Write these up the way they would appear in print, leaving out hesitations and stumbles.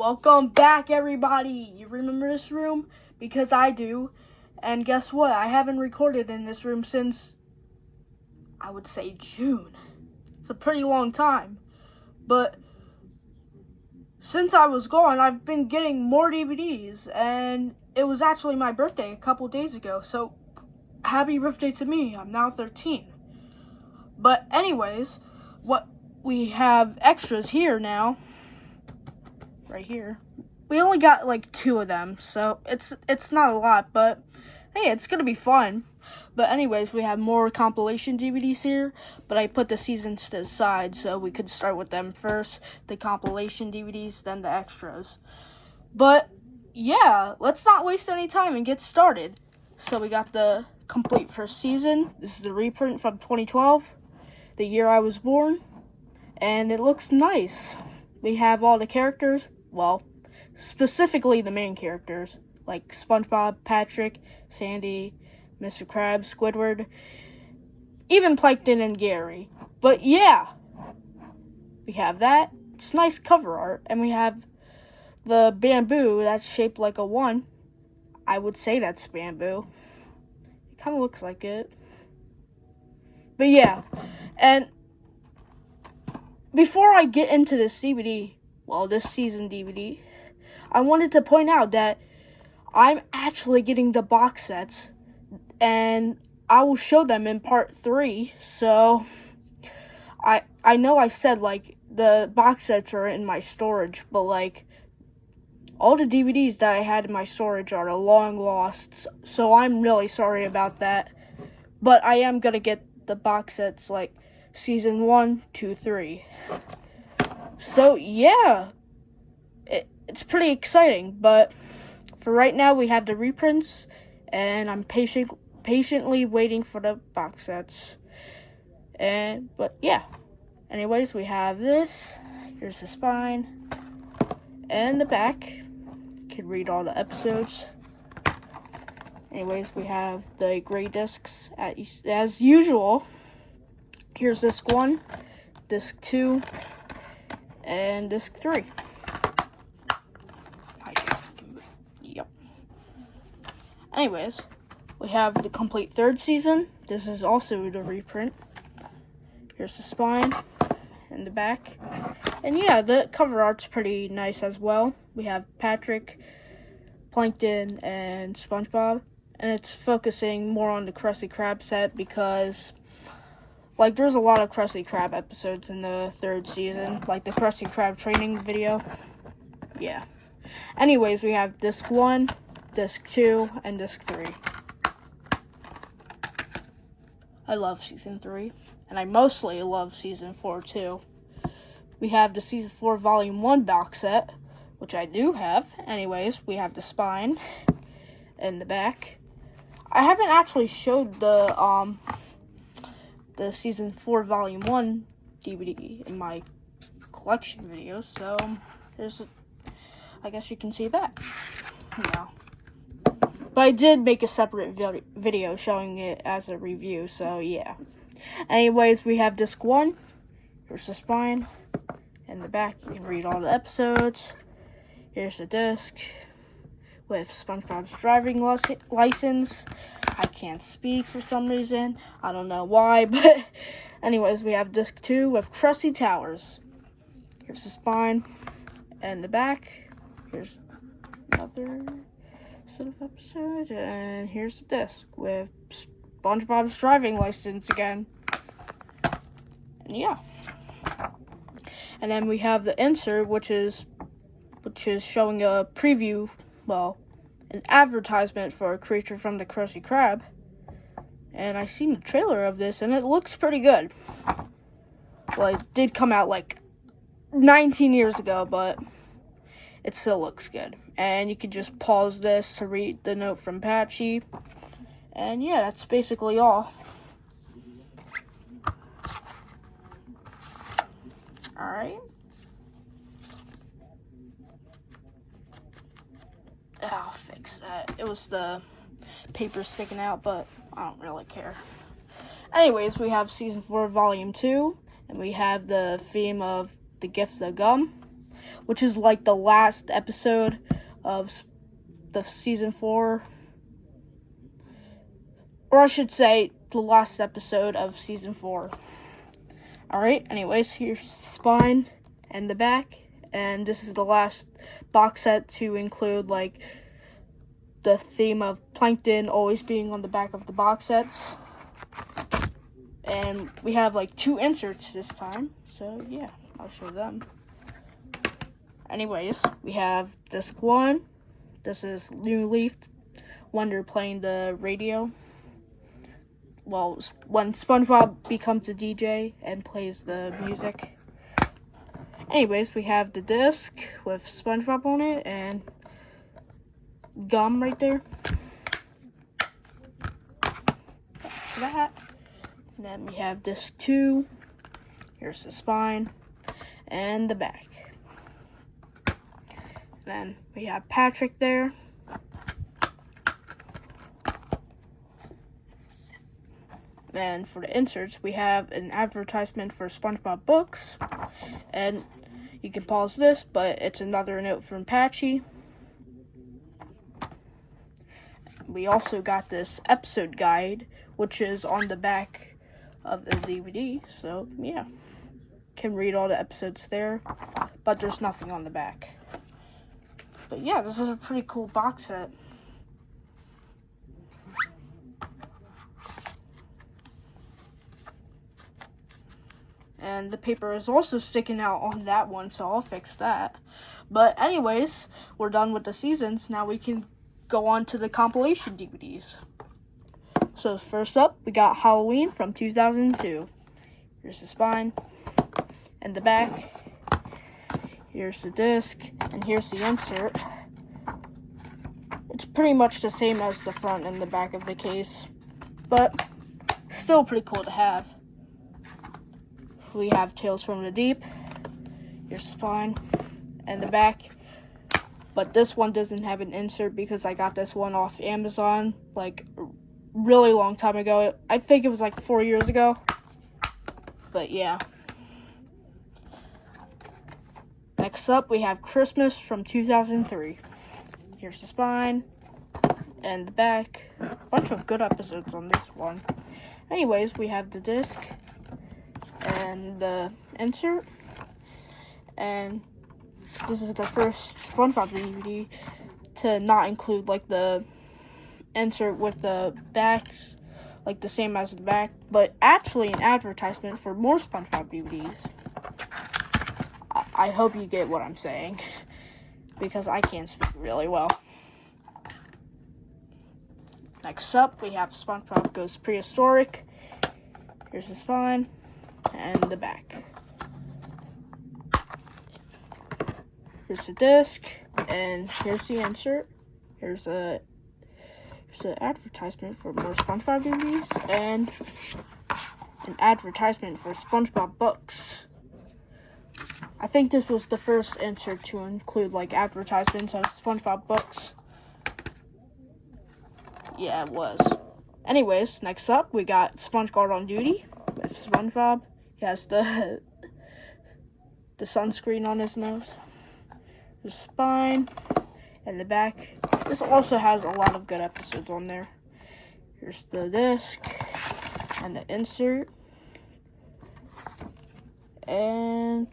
Welcome back, everybody. You remember this room? Because I do. And guess what? I haven't recorded in this room since, I would say, June. It's a pretty long time. But since I was gone, I've been getting more DVDs. And it was actually my birthday a couple days ago. So, happy birthday to me. I'm now 13. But anyways, what we have extras here now. Right here. We only got like 2 of them, so it's not a lot, but hey, it's gonna be fun. But anyways, we have more compilation DVDs here, but I put the seasons to the side so we could start with them first, the compilation DVDs, then the extras. But yeah, let's not waste any time and get started. So we got the complete first season. This is the reprint from 2012, the year I was born, and it looks nice. We have all the characters. Well, specifically the main characters, like SpongeBob, Patrick, Sandy, Mr. Krabs, Squidward, even Plankton and Gary. But yeah, we have that. It's nice cover art, and we have the bamboo that's shaped like a 1. I would say that's bamboo. It kind of looks like it. But yeah, and before I get into this DVD, well, this season DVD, I wanted to point out that I'm actually getting the box sets, and I will show them in part 3. So, I know I said, like, the box sets are in my storage, but, like, all the DVDs that I had in my storage are long lost, so I'm really sorry about that. But I am gonna get the box sets, like, season 1, 2, 3. So, yeah, it's pretty exciting, but for right now, we have the reprints, and I'm patiently waiting for the box sets. But yeah, anyways, we have this. Here's the spine, and the back. You can read all the episodes. Anyways, we have the gray discs as usual. Here's disc 1, disc 2, and disc 3. Yep. Anyways, we have the complete 3rd season. This is also the reprint. Here's the spine and the back. And yeah, the cover art's pretty nice as well. We have Patrick, Plankton, and SpongeBob. And it's focusing more on the Krusty Krab set because, like, there's a lot of Krusty Krab episodes in the 3rd season, like the Krusty Krab training video. Yeah. Anyways, we have disc 1, disc 2, and disc 3. I love season 3, and I mostly love season 4 too. We have the season 4 volume 1 box set, which I do have. Anyways, we have the spine and the back. I haven't actually showed the season 4 volume 1 DVD in my collection videos, so I guess you can see that. Yeah. But I did make a separate video showing it as a review, so yeah. Anyways, we have disc 1. Here's the spine and the back. You can read all the episodes. Here's the disc with SpongeBob's driving license. I can't speak for some reason. I don't know why, but anyways, we have disc 2 with Krusty Towers. Here's the spine and the back. Here's another set of episodes, and here's the disc with SpongeBob's driving license again. And yeah. And then we have the insert, which is showing a preview, well, an advertisement for a creature from the Krusty Krab. And I seen the trailer of this, and it looks pretty good. Well, it did come out like 19 years ago, but it still looks good. And you can just pause this to read the note from Patchy. And yeah, that's basically all. Alright. I'll fix that. It was the paper sticking out, but I don't really care. Anyways, we have season 4 volume 2, and we have the theme of the gift of gum, which is like the last episode of the season 4. Or I should say, the last episode of season 4. Alright, anyways, here's the spine and the back. And this is the last box set to include, like, the theme of Plankton always being on the back of the box sets. And we have, like, 2 inserts this time. So, yeah, I'll show them. Anyways, we have disc 1. This is New Leaf Wonder playing the radio. Well, when SpongeBob becomes a DJ and plays the music. Anyways, we have the disc with SpongeBob on it and gum right there. That's that. And then we have disc 2. Here's the spine and the back. And then we have Patrick there. And for the inserts, we have an advertisement for SpongeBob books. And you can pause this, but it's another note from Patchy. We also got this episode guide, which is on the back of the DVD. So, yeah. Can read all the episodes there, but there's nothing on the back. But yeah, this is a pretty cool box set. And the paper is also sticking out on that one, so I'll fix that. But anyways, we're done with the seasons. Now we can go on to the compilation DVDs. So first up, we got Halloween from 2002. Here's the spine and the back. Here's the disc, and here's the insert. It's pretty much the same as the front and the back of the case, but still pretty cool to have. We have Tales from the Deep. Here's the spine and the back. But this one doesn't have an insert because I got this one off Amazon like a really long time ago. I think it was like 4 years ago. But yeah. Next up, we have Christmas from 2003. Here's the spine and the back. A bunch of good episodes on this one. Anyways, we have the disc and the insert, and this is the first SpongeBob DVD to not include like the insert with the backs, like the same as the back, but actually an advertisement for more SpongeBob DVDs. I hope you get what I'm saying, because I can't speak really well. Next up, we have SpongeBob Goes Prehistoric. Here's the spine and the back. Here's the disc, and here's the insert. Here's an advertisement for more SpongeBob DVDs, and an advertisement for SpongeBob books. I think this was the first insert to include like advertisements of SpongeBob books. Yeah, it was. Anyways, next up, we got SpongeGuard on Duty with SpongeBob. He has the sunscreen on his nose. The spine and the back. This also has a lot of good episodes on there. Here's the disc and the insert. And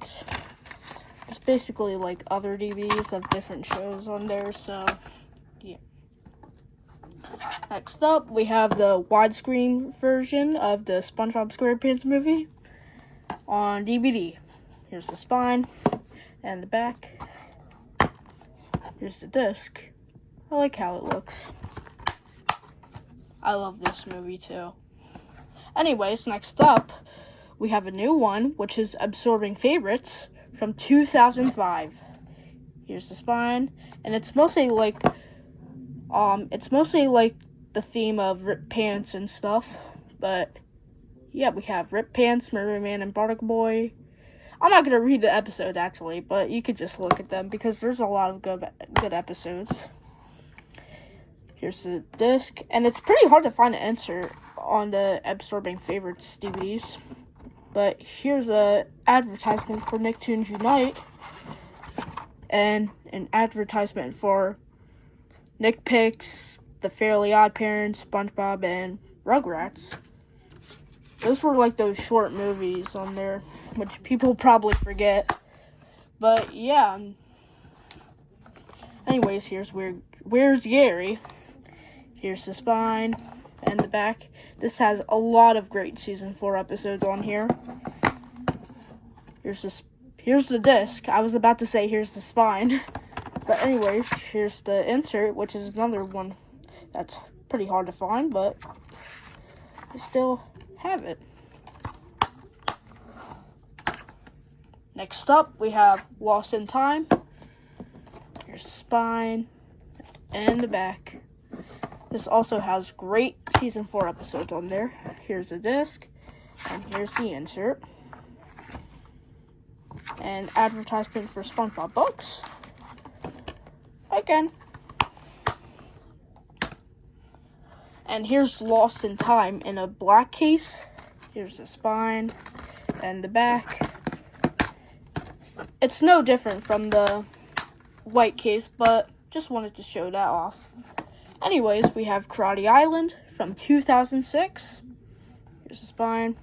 it's basically like other DVDs of different shows on there, so yeah. Next up, we have the widescreen version of the SpongeBob SquarePants movie on DVD. Here's the spine and the back. Here's the disc. I like how it looks. I love this movie too. Anyways, next up, we have a new one, which is Absorbing Favorites from 2005. Here's the spine, and it's mostly like the theme of Rip Pants and stuff. But yeah, we have Rip Pants, Merman, and Barnacle Boy. I'm not gonna read the episode actually, but you could just look at them because there's a lot of good episodes. Here's the disc, and it's pretty hard to find an insert on the Absorbing Favorites DVDs. But here's a advertisement for Nicktoons Unite. and an advertisement for Nick Picks, The Fairly Odd Parents, SpongeBob, and Rugrats. Those were like those short movies on there, which people probably forget. But yeah. Anyways, Where's Gary? Here's the spine and the back. This has a lot of great season 4 episodes on here. Here's the disc. I was about to say here's the spine. But anyways, here's the insert, which is another one that's pretty hard to find, but I still have it. Next up, we have Lost in Time. Here's the spine and the back. This also has great season 4 episodes on there. Here's the disc, and here's the insert. And advertisement for SpongeBob books. Again. And here's Lost in Time in a black case. Here's the spine and the back. It's no different from the white case, but just wanted to show that off. Anyways, we have Karate Island from 2006. Here's the spine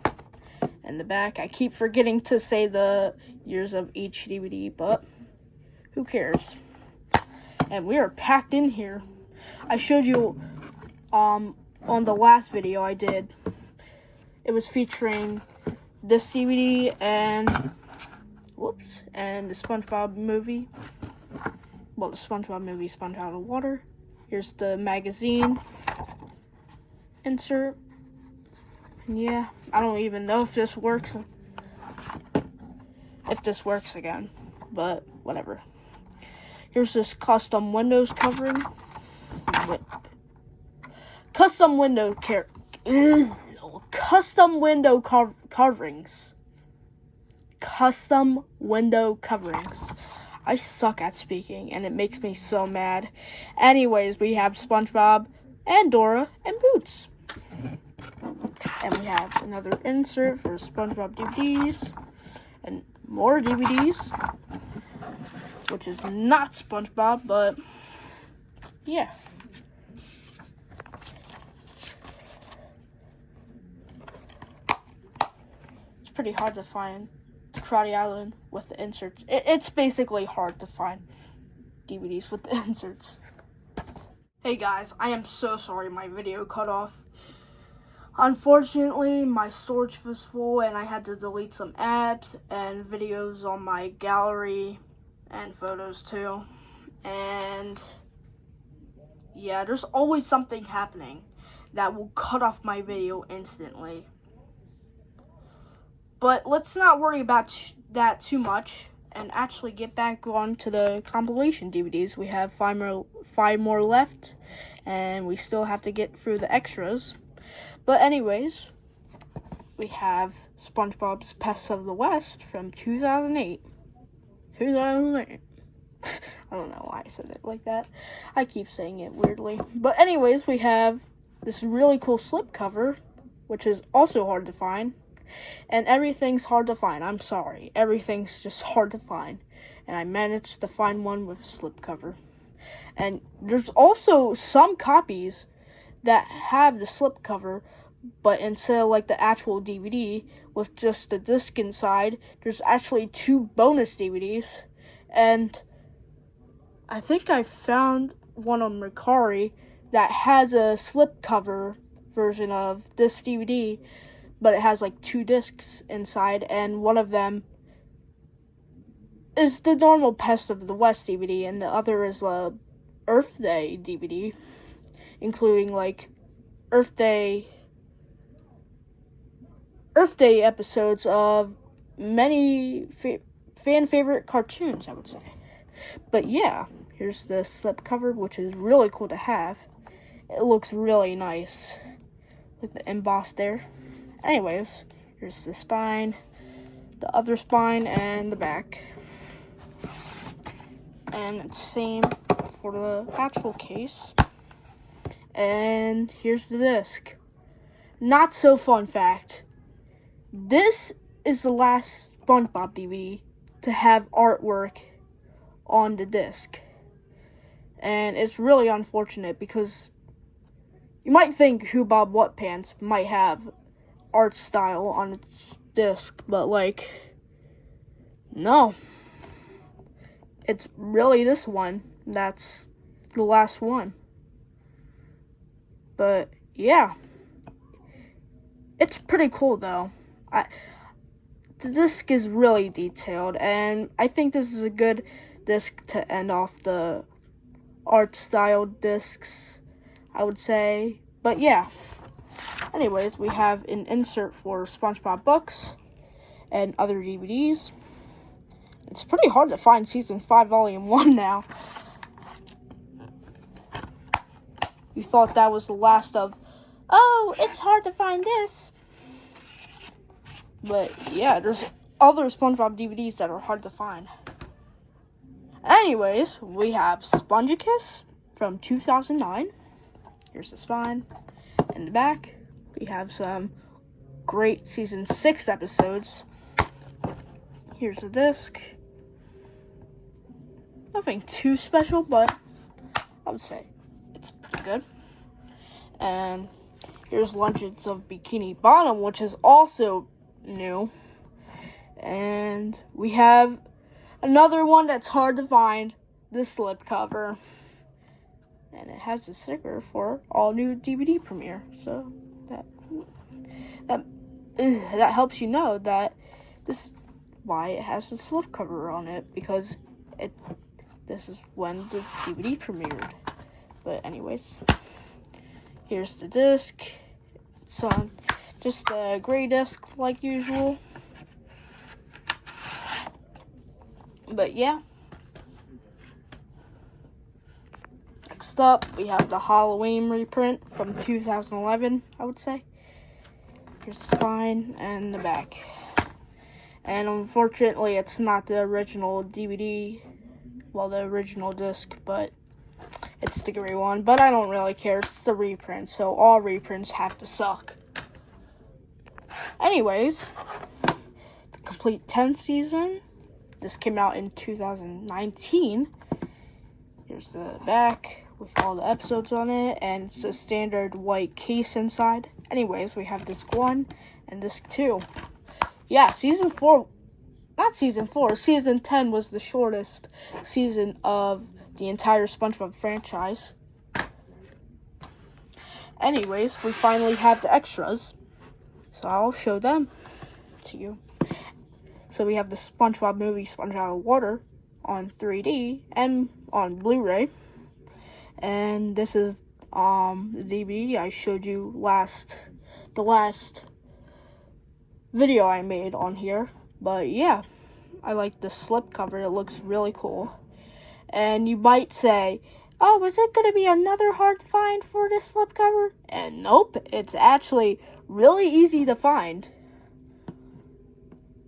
and the back. I keep forgetting to say the years of each DVD, but who cares? And we are packed in here. I showed you on the last video I did. It was featuring this DVD and the SpongeBob movie. Well, the SpongeBob movie, Sponge Out of Water. Here's the magazine insert. And yeah, I don't even know if this works. Again, but whatever. Here's this custom windows covering. Custom window coverings. Custom window coverings. I suck at speaking, and it makes me so mad. Anyways, we have SpongeBob and Dora and Boots. And we have another insert for SpongeBob DVDs and more DVDs, which is not SpongeBob, but yeah. It's pretty hard to find Karate Island with the inserts. It's basically hard to find DVDs with the inserts. Hey guys, I am so sorry my video cut off. Unfortunately, my storage was full and I had to delete some apps and videos on my gallery and photos too. And yeah, there's always something happening that will cut off my video instantly. But let's not worry about that too much and actually get back on to the compilation DVDs. We have five more left, and we still have to get through the extras. But anyways, we have SpongeBob's Pests of the West from 2008. I don't know why I said it like that. I keep saying it weirdly. But anyways, we have this really cool slipcover, which is also hard to find. And everything's hard to find. I'm sorry. Everything's just hard to find. And I managed to find one with a slipcover. And there's also some copies that have the slipcover, but instead of like the actual DVD with just the disc inside, there's actually 2 bonus DVDs. And I think I found one on Mercari that has a slipcover version of this DVD, but it has like 2 discs inside, and one of them is the normal Pest of the West DVD, and the other is a Earth Day DVD, including like Earth Day episodes of many fan favorite cartoons, I would say. But yeah, here's the slipcover, which is really cool to have. It looks really nice with the emboss there. Anyways, here's the spine, the other spine, and the back. And it's same for the actual case. And here's the disc. Not so fun fact. This is the last SpongeBob DVD to have artwork on the disc. And it's really unfortunate because you might think Who Bob What Pants might have art style on its disc, but like, no. It's really this one that's the last one. But yeah, it's pretty cool though. The disc is really detailed, and I think this is a good disc to end off the art style discs, I would say. But yeah, anyways, we have an insert for SpongeBob books and other DVDs. It's pretty hard to find Season 5, Volume 1 now. You thought that was the last of, oh, it's hard to find this. But yeah, there's other SpongeBob DVDs that are hard to find. Anyways, we have Spongicus from 2009. Here's the spine. In the back, we have some great Season 6 episodes. Here's the disc. Nothing too special, but I would say it's pretty good. And here's Legends of Bikini Bottom, which is also new. And we have another one that's hard to find, the slipcover. And it has the sticker for all new DVD premiere. So that helps you know that this is why it has the slipcover on it, because this is when the DVD premiered. But anyways, here's the disc. It's on just a gray disc like usual. But yeah. Next up, we have the Halloween reprint from 2011, I would say. Here's the spine and the back. And unfortunately, it's not the original DVD, well, the original disc, but it's the gray one. But I don't really care, it's the reprint, so all reprints have to suck. Anyways, the complete 10th season. This came out in 2019. Here's the back with all the episodes on it, and it's a standard white case inside. Anyways, we have disc 1 and disc 2. Yeah, season 10 was the shortest season of the entire SpongeBob franchise. Anyways, we finally have the extras, so I'll show them to you. So we have the SpongeBob movie, Sponge Out of Water, on 3D and on Blu-ray. And this is the DVD I showed you the last video I made on here. But yeah, I like the slipcover. It looks really cool. And you might say, oh, is it going to be another hard find for this slipcover? And nope, it's actually really easy to find.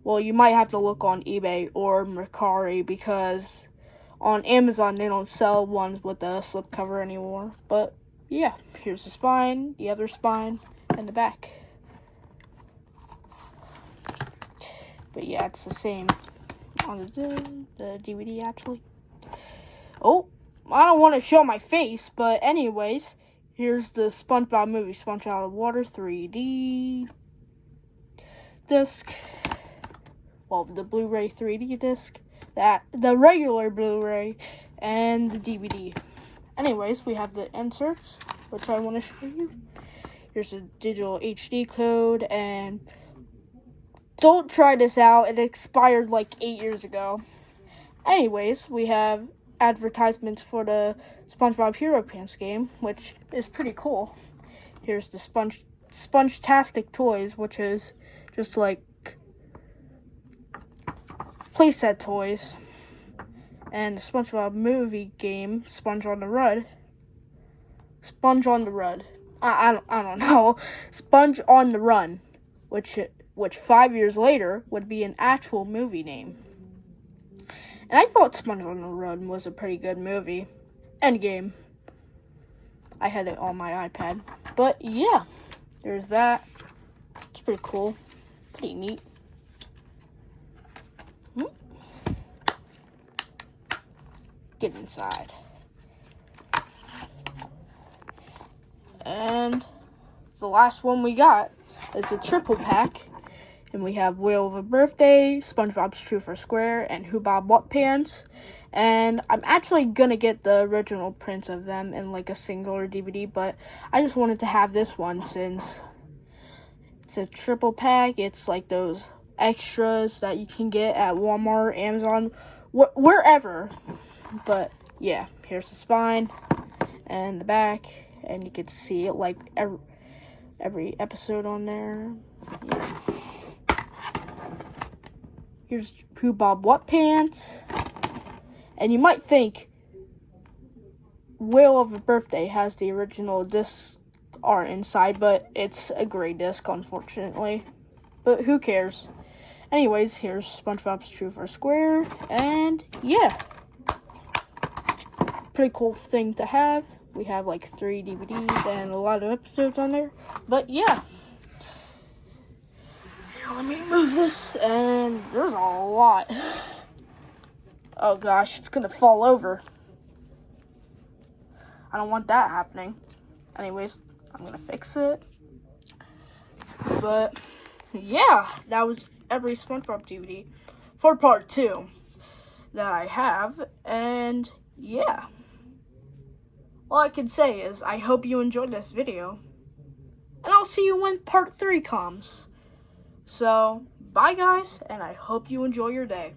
Well, you might have to look on eBay or Mercari, because on Amazon they don't sell ones with the slipcover anymore. But yeah, here's the spine, the other spine, and the back. But yeah, it's the same on the DVD actually. Oh, I don't want to show my face, but anyways, here's the SpongeBob movie, Sponge Out of Water 3D disc. Well, the Blu-ray 3D disc, the regular Blu-ray, and the DVD. Anyways, we have the inserts, which I want to show you. Here's a digital HD code, and don't try this out. It expired like 8 years ago. Anyways, we have advertisements for the SpongeBob Hero Pants game, which is pretty cool. Here's the Sponge-tastic toys, which is just like playset toys. And the SpongeBob movie game, Sponge on the Run. I don't know. Sponge on the Run, which 5 years later would be an actual movie name. And I thought Sponge on the Run was a pretty good movie. Endgame. I had it on my iPad. But yeah, there's that. It's pretty cool. Pretty neat. get inside. And the last one we got is a triple pack. And we have Whale of a Birthday, SpongeBob's True for Square, and Who Bob What Pants. And I'm actually going to get the original prints of them in like a singular DVD, but I just wanted to have this one since it's a triple pack. It's like those extras that you can get at Walmart, Amazon, wherever. But yeah, here's the spine and the back, and you can see it like every episode on there. Yeah. Here's Who Bob What Pants. And you might think Whale of a Birthday has the original disc art inside, but it's a gray disc, unfortunately. But who cares? Anyways, here's SpongeBob's True for Square. And yeah. Pretty cool thing to have. We have like 3 DVDs and a lot of episodes on there. But yeah. Let me move this, and there's a lot. Oh gosh, it's gonna fall over. I don't want that happening. Anyways, I'm gonna fix it. But yeah, that was every SpongeBob DVD for part 2 that I have. And yeah, all I can say is I hope you enjoyed this video, and I'll see you when part 3 comes. So, bye guys, and I hope you enjoy your day.